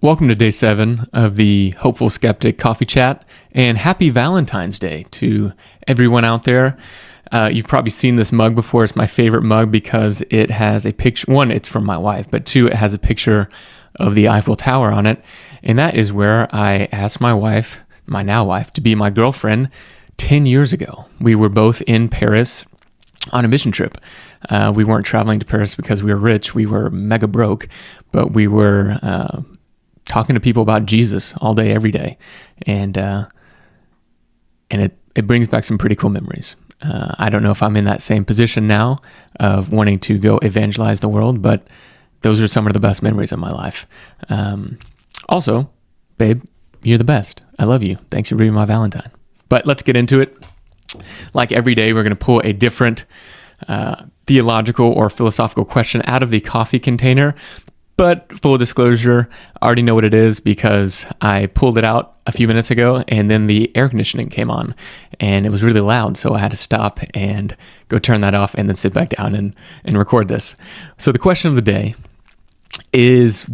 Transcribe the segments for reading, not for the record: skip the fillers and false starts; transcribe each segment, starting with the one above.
Welcome to day 7 of the Hopeful Skeptic Coffee Chat, and happy Valentine's Day to everyone out there. You've probably seen this mug before. It's my favorite mug because it has a picture. One, it's from my wife, but two, it has a picture of the Eiffel Tower on it. And that is where I asked my wife, my now wife, to be my girlfriend 10 years ago. We were both in Paris on a mission trip. We weren't traveling to Paris because we were rich. We were mega broke, but we were talking to people about Jesus all day, every day. And it brings back some pretty cool memories. I don't know if I'm in that same position now of wanting to go evangelize the world, but those are some of the best memories of my life. Also, babe, you're the best. I love you. Thanks for being my Valentine. But let's get into it. Like every day, we're going to pull a different theological or philosophical question out of the coffee container. But full disclosure, I already know what it is because I pulled it out a few minutes ago and then the air conditioning came on and it was really loud. So I had to stop and go turn that off and then sit back down and record this. So the question of the day is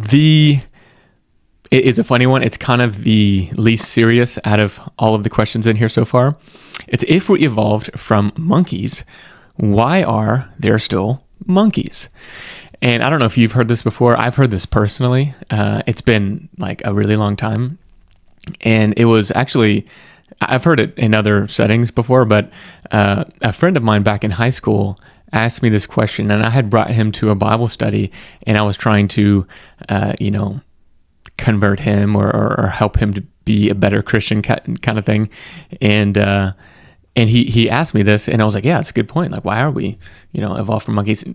a funny one. It's kind of the least serious out of all of the questions in here so far. It's if we evolved from monkeys, why are there still monkeys? And I don't know if you've heard this before. I've heard this personally. It's been like a really long time. And it was actually, I've heard it in other settings before, but a friend of mine back in high school asked me this question, and I had brought him to a Bible study, and I was trying to, convert him or help him to be a better Christian kind of thing. And he asked me this, and I was like, yeah, it's a good point. Like, why are we, evolved from monkeys?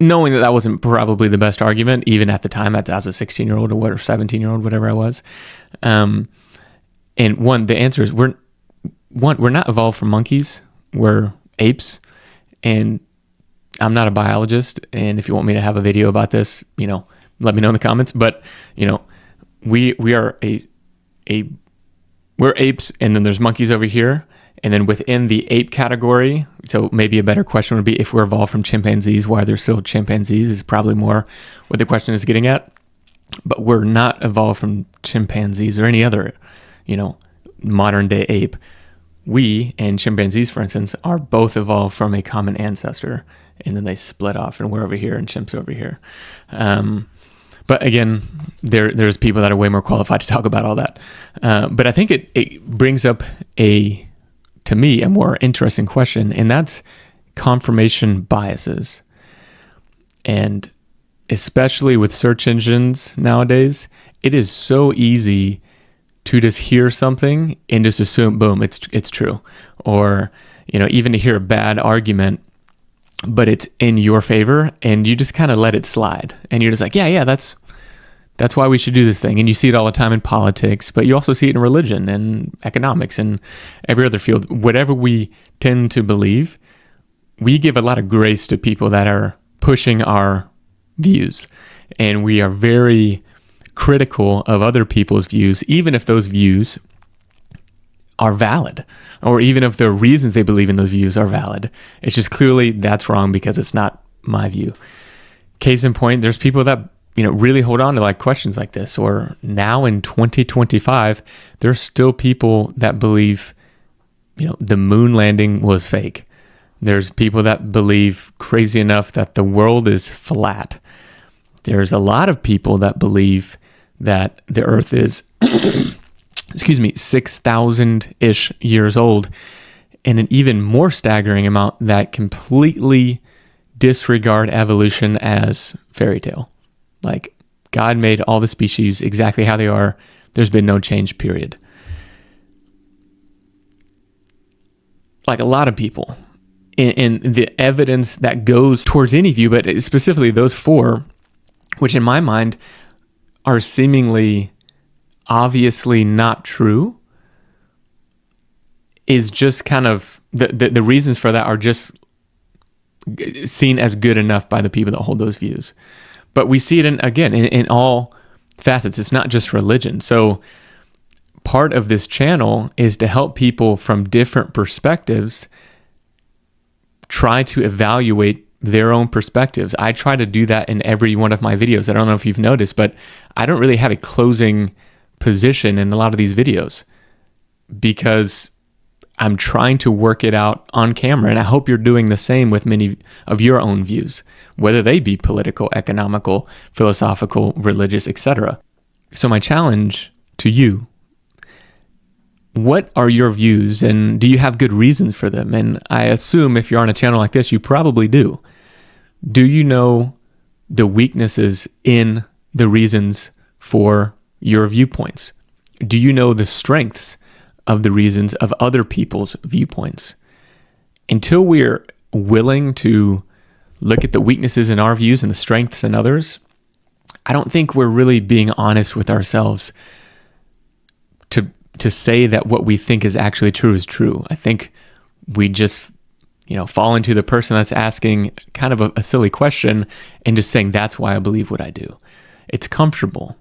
Knowing that wasn't probably the best argument, even at the time, as a 16-year-old or 17-year-old, whatever I was. And the answer is we're not evolved from monkeys. We're apes. And I'm not a biologist. And if you want me to have a video about this, let me know in the comments. But, we are we're apes, and then there's monkeys over here. And then within the ape category, so maybe a better question would be if we're evolved from chimpanzees, why they're still chimpanzees is probably more what the question is getting at. But we're not evolved from chimpanzees or any other, modern day ape. We and chimpanzees, for instance, are both evolved from a common ancestor, and then they split off, and we're over here and chimps over here. But again, there's people that are way more qualified to talk about all that. But I think it brings up to me, a more interesting question, and that's confirmation biases. And especially with search engines nowadays, it is so easy to just hear something and just assume, boom, it's true. Or, even to hear a bad argument, but it's in your favor, and you just kind of let it slide. And you're just like, yeah, that's why we should do this thing. And you see it all the time in politics, but you also see it in religion and economics and every other field. Whatever we tend to believe, we give a lot of grace to people that are pushing our views. And we are very critical of other people's views, even if those views are valid, or even if the reasons they believe in those views are valid. It's just clearly that's wrong because it's not my view. Case in point, there's people that really hold on to like questions like this, or now in 2025, there's still people that believe, the moon landing was fake. There's people that believe crazy enough that the world is flat. There's a lot of people that believe that the earth is, 6,000-ish years old, and an even more staggering amount that completely disregard evolution as fairy tale. Like, God made all the species exactly how they are. There's been no change, period. Like a lot of people. And the evidence that goes towards any view, but specifically those four, which in my mind are seemingly obviously not true, is just kind of, the reasons for that are just seen as good enough by the people that hold those views. But we see it in all facets. It's not just religion. So part of this channel is to help people from different perspectives try to evaluate their own perspectives. I try to do that in every one of my videos. I don't know if you've noticed, but I don't really have a closing position in a lot of these videos because I'm trying to work it out on camera. And I hope you're doing the same with many of your own views, whether they be political, economical, philosophical, religious, etc. So my challenge to you, what are your views and do you have good reasons for them? And I assume if you're on a channel like this, you probably do. Do you know the weaknesses in the reasons for your viewpoints? Do you know the strengths of the reasons of other people's viewpoints? Until we're willing to look at the weaknesses in our views and the strengths in others, I don't think we're really being honest with ourselves to say that what we think is actually true is true. I think we just, fall into the person that's asking kind of a silly question and just saying, that's why I believe what I do. It's comfortable.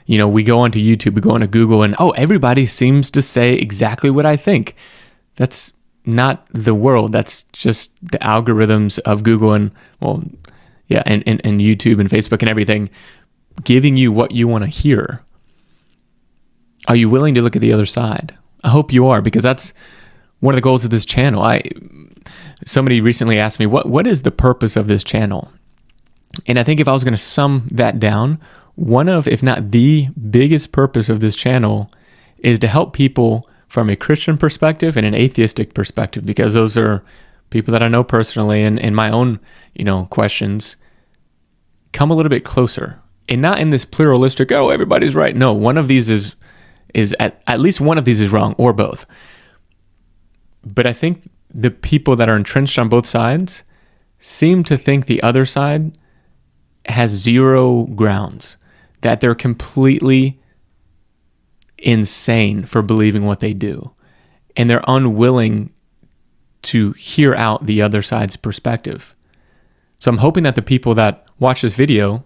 We go onto YouTube, we go onto Google, and everybody seems to say exactly what I think. That's not the world. That's just the algorithms of Google and YouTube and Facebook and everything giving you what you want to hear. Are you willing to look at the other side? I hope you are, because that's one of the goals of this channel. Somebody recently asked me, what is the purpose of this channel? And I think if I was going to sum that down, one of, if not the biggest purpose of this channel is to help people from a Christian perspective and an atheistic perspective, because those are people that I know personally and my own, questions come a little bit closer. And not in this pluralistic, everybody's right. No, one of these is at least one of these is wrong, or both. But I think the people that are entrenched on both sides seem to think the other side has zero grounds, that they're completely insane for believing what they do. And they're unwilling to hear out the other side's perspective. So I'm hoping that the people that watch this video,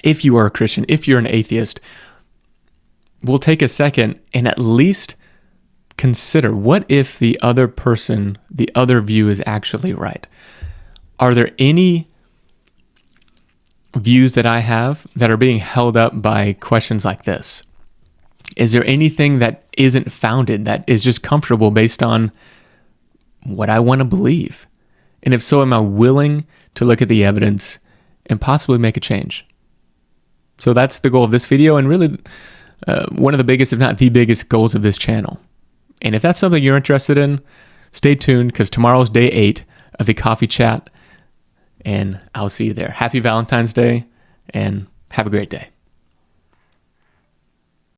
if you are a Christian, if you're an atheist, will take a second and at least consider, what if the other person, the other view is actually right? Are there any views that I have that are being held up by questions like this? Is there anything that isn't founded, that is just comfortable based on what I want to believe? And if so, am I willing to look at the evidence and possibly make a change? So that's the goal of this video, and really one of the biggest, if not the biggest, goals of this channel. And if that's something you're interested in, stay tuned, because tomorrow's day 8 of the coffee chat, and I'll see you there. Happy Valentine's Day, and have a great day.